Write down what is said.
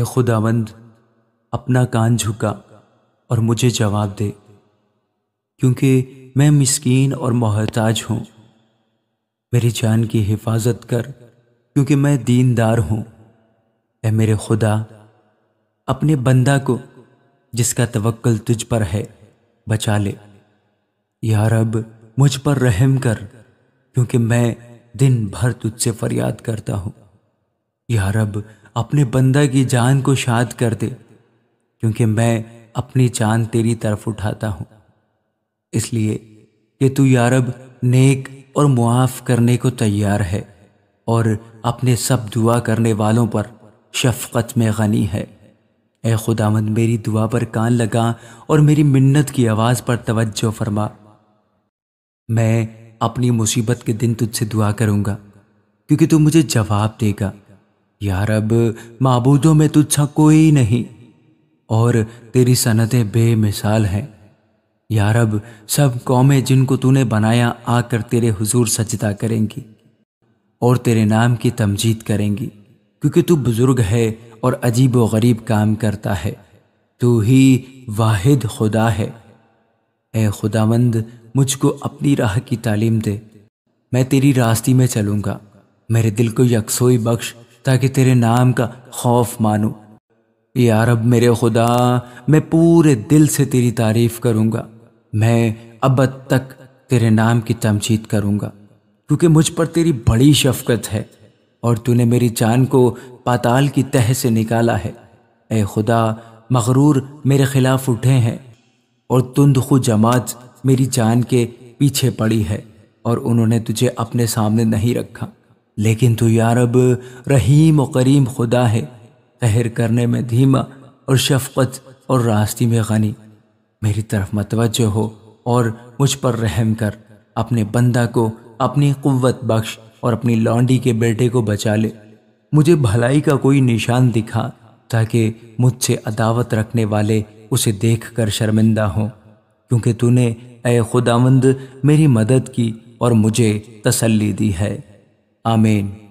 خداوند، اپنا کان جھکا اور مجھے جواب دے، کیونکہ میں مسکین اور محتاج ہوں۔ میری جان کی حفاظت کر، کیونکہ میں دیندار ہوں۔ اے میرے خدا، اپنے بندہ کو جس کا توکل تجھ پر ہے بچا لے۔ یا رب، مجھ پر رحم کر، کیونکہ میں دن بھر تجھ سے فریاد کرتا ہوں۔ یا رب، اپنے بندہ کی جان کو شاد کر دے، کیونکہ میں اپنی جان تیری طرف اٹھاتا ہوں، اس لیے کہ تو یا رب نیک اور معاف کرنے کو تیار ہے، اور اپنے سب دعا کرنے والوں پر شفقت میں غنی ہے۔ اے خداوند، میری دعا پر کان لگا اور میری منت کی آواز پر توجہ فرما۔ میں اپنی مصیبت کے دن تجھ سے دعا کروں گا، کیونکہ تو مجھے جواب دے گا۔ یا رب، معبودوں میں تجھ سا کوئی نہیں، اور تیری صنعتیں بے مثال ہیں۔ یا رب، سب قومیں جن کو تو نے بنایا آ کر تیرے حضور سجدہ کریں گی اور تیرے نام کی تمجید کریں گی، کیونکہ تو بزرگ ہے اور عجیب و غریب کام کرتا ہے۔ تو ہی واحد خدا ہے۔ اے خداوند، مجھ کو اپنی راہ کی تعلیم دے، میں تیری راستی میں چلوں گا۔ میرے دل کو یکسوئی بخش، تاکہ تیرے نام کا خوف مانوں۔ یا رب میرے خدا، میں پورے دل سے تیری تعریف کروں گا۔ میں ابد تک تیرے نام کی تمجید کروں گا، کیونکہ مجھ پر تیری بڑی شفقت ہے، اور تو نے میری جان کو پاتال کی تہ سے نکالا ہے۔ اے خدا، مغرور میرے خلاف اٹھے ہیں، اور تند خو جماعت میری جان کے پیچھے پڑی ہے، اور انہوں نے تجھے اپنے سامنے نہیں رکھا۔ لیکن تو یا رب رحیم و کریم خدا ہے، قہر کرنے میں دھیما اور شفقت اور راستی میں غنی۔ میری طرف متوجہ ہو اور مجھ پر رحم کر، اپنے بندہ کو اپنی قوت بخش، اور اپنی لونڈی کے بیٹے کو بچا لے۔ مجھے بھلائی کا کوئی نشان دکھا، تاکہ مجھ سے عداوت رکھنے والے اسے دیکھ کر شرمندہ ہوں، کیونکہ تو نے اے خداوند میری مدد کی اور مجھے تسلی دی ہے۔ آمین۔